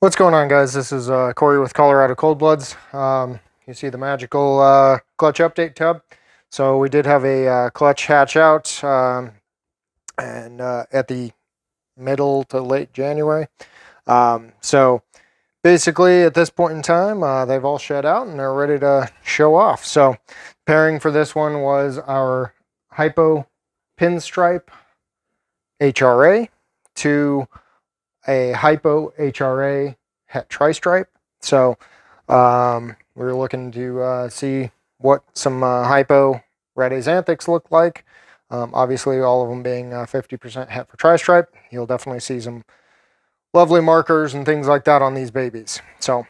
What's going on, guys? This is Corey with Colorado Cold Bloods. You see the magical clutch update tab. So we did have a clutch hatch out and at the middle to late January. So basically at this point in time, they've all shed out and they're ready to show off. So pairing for this one was our Hypo Pinstripe HRA to a Hypo HRA Het Tristripe. So we were looking to see what some Hypo Red Axanthics look like. Obviously, all of them being 50% Het for Tristripe. You'll definitely see some lovely markers and things like that on these babies. So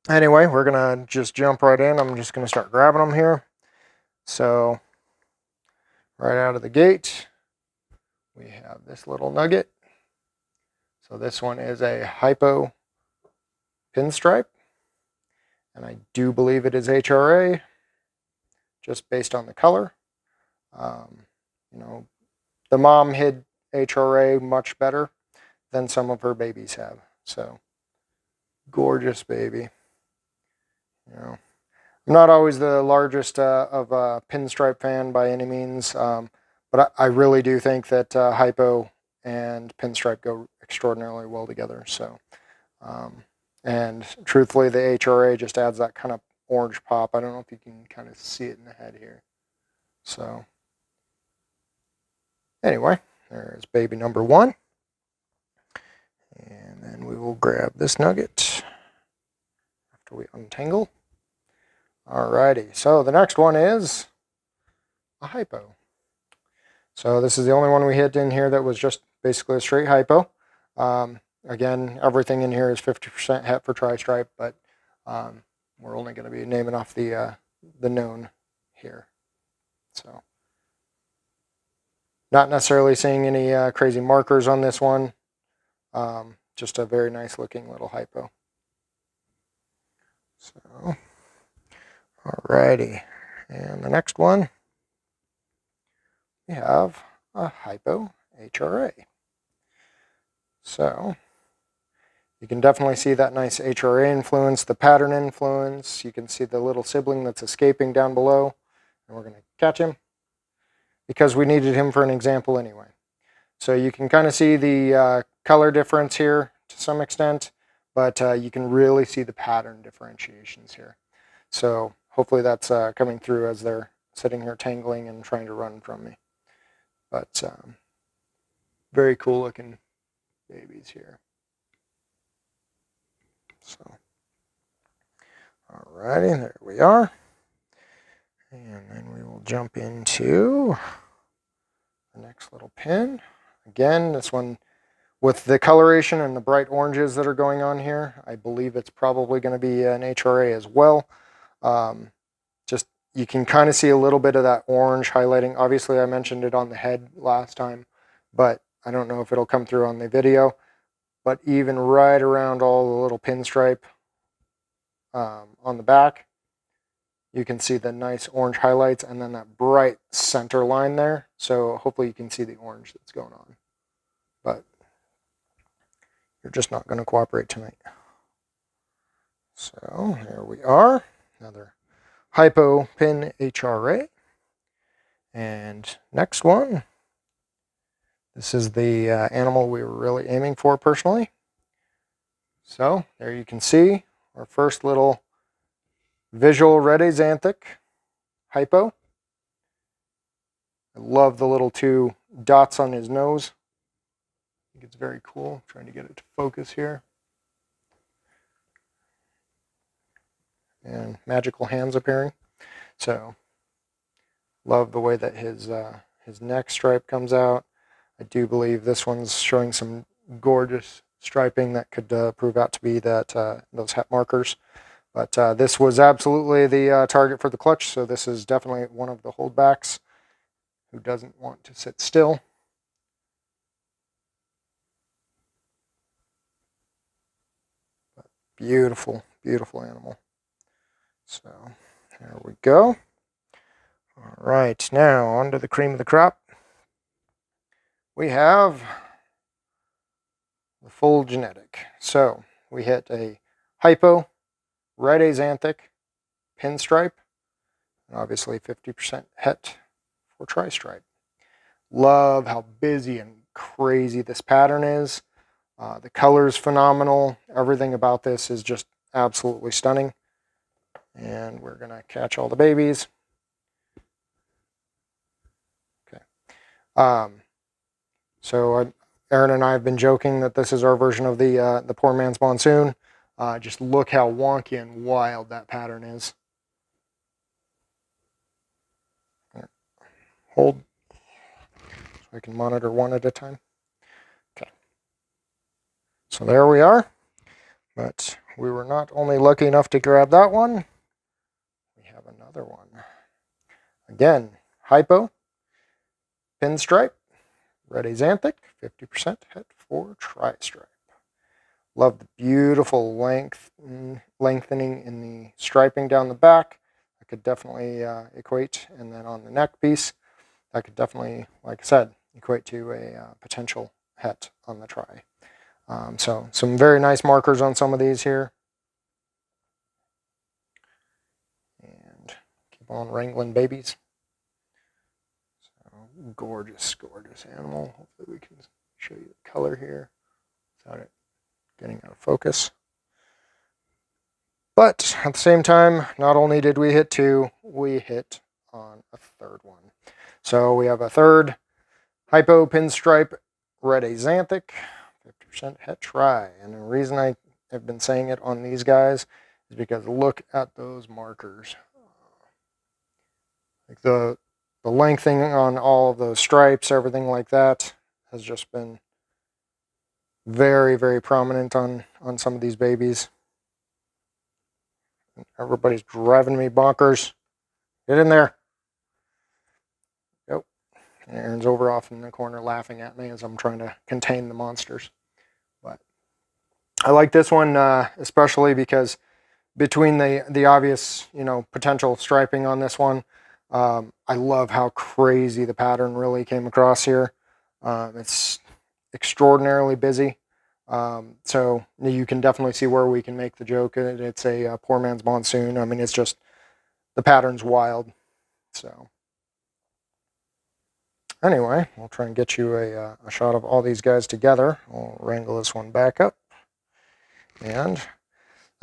anyway, we're going to just jump right in. I'm just going to start grabbing them here. So right out of the gate, we have this little nugget. So this one is a Hypo Pinstripe, and I do believe it is HRA, just based on the color. You know, the mom hid HRA much better than some of her babies have. So gorgeous baby. You know, I'm not always the largest of a pinstripe fan by any means, but I really do think that Hypo and pinstripe go extraordinarily well together. So, and truthfully, the HRA just adds that kind of orange pop. I don't know if you can kind of see it in the head here. So, anyway, there's baby number one. And then we will grab this nugget after we untangle. Alrighty, so the next one is a Hypo. So this is the only one we hit in here that was just basically a straight Hypo. Again, everything in here is 50% Het for Tristripe, but we're only going to be naming off the known here. So not necessarily seeing any crazy markers on this one. Just a very nice looking little Hypo. So, alrighty, and the next one, we have a Hypo HRA. So you can definitely see that nice HRA influence, the pattern influence. You can see the little sibling that's escaping down below, and we're going to catch him because we needed him for an example anyway. So you can kind of see the color difference here to some extent, but you can really see the pattern differentiations here. So hopefully that's coming through as they're sitting here tangling and trying to run from me. But very cool looking babies here. So, alrighty, there we are. And then we will jump into the next little pin. Again, this one with the coloration and the bright oranges that are going on here, I believe it's probably going to be an HRA as well. Just you can kind of see a little bit of that orange highlighting. Obviously, I mentioned it on the head last time, but I don't know if it'll come through on the video. But even right around all the little pinstripe on the back, you can see the nice orange highlights and then that bright center line there. So hopefully you can see the orange that's going on. But you're just not going to cooperate tonight. So here we are, another Hypo Pin HRA. And next one, this is the animal we were really aiming for personally. So there you can see our first little visual Red Axanthic Hypo. I love the little two dots on his nose. I think it's very cool. I'm trying to get it to focus here. And magical hands appearing. So love the way that his neck stripe comes out. I do believe this one's showing some gorgeous striping that could prove out to be that those Het markers. But this was absolutely the target for the clutch, so this is definitely one of the holdbacks who doesn't want to sit still. But beautiful, beautiful animal. So there we go. All right, now on to the cream of the crop. We have the full genetic. So we hit a Hypo, Red Axanthic, Pinstripe, and obviously 50% het for Tristripe. Love how busy and crazy this pattern is. The color is phenomenal. Everything about this is just absolutely stunning. And we're going to catch all the babies. Okay. So Aaron and I have been joking that this is our version of the poor man's monsoon. Just look how wonky and wild that pattern is. Hold so I can monitor one at a time. Okay. So there we are. But we were not only lucky enough to grab that one, we have another one. Again, Hypo, Pinstripe, Red Axanthic, 50% het for Tristripe. Love the beautiful lengthening in the striping down the back. That could definitely equate. And then on the neck piece, that could definitely, like I said, equate to a potential het on the tri. So some very nice markers on some of these here. And keep on wrangling babies. So gorgeous, gorgeous animal. Hopefully we can show you the color here without it getting out of focus. But at the same time, not only did we hit two, we hit on a third one. So we have a third Hypo, Pinstripe, Red Axanthic, 50% het tri. And the reason I have been saying it on these guys is because look at those markers. Like the lengthening on all of those stripes, everything like that has just been very, very prominent on some of these babies. Everybody's driving me bonkers. Get in there. Yep. And Aaron's over off in the corner laughing at me as I'm trying to contain the monsters. But I like this one especially because between the obvious, potential striping on this one, I love how crazy the pattern really came across here. It's extraordinarily busy. So you can definitely see where we can make the joke. It's a poor man's monsoon. I mean, it's just, the pattern's wild. So anyway, we'll try and get you a shot of all these guys together. We'll wrangle this one back up. And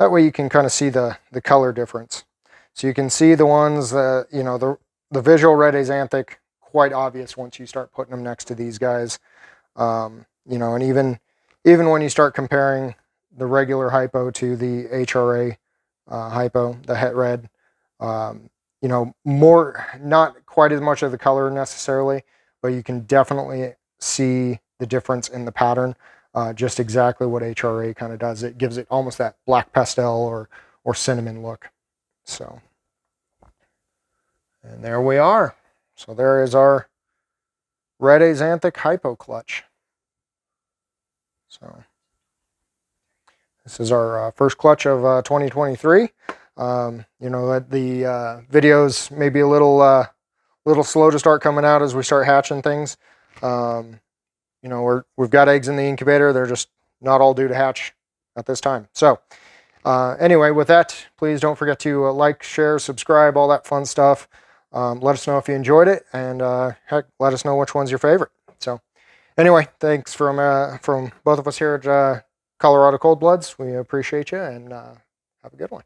that way you can kind of see the color difference. So you can see the ones that, the visual Red Axanthic, quite obvious once you start putting them next to these guys. And even when you start comparing the regular Hypo to the HRA Hypo, the het red, more, not quite as much of the color necessarily, but you can definitely see the difference in the pattern. Just exactly what HRA kind of does. It gives it almost that black pastel or cinnamon look. So, and there we are. So there is our Red Axanthic Hypo clutch. So this is our first clutch of 2023. The videos may be a little slow to start coming out as we start hatching things. We've got eggs in the incubator. They're just not all due to hatch at this time. So anyway, with that, please don't forget to like, share, subscribe, all that fun stuff. Let us know if you enjoyed it, and heck, let us know which one's your favorite. So anyway, thanks from both of us here at Colorado Cold Bloods. We appreciate you, and have a good one.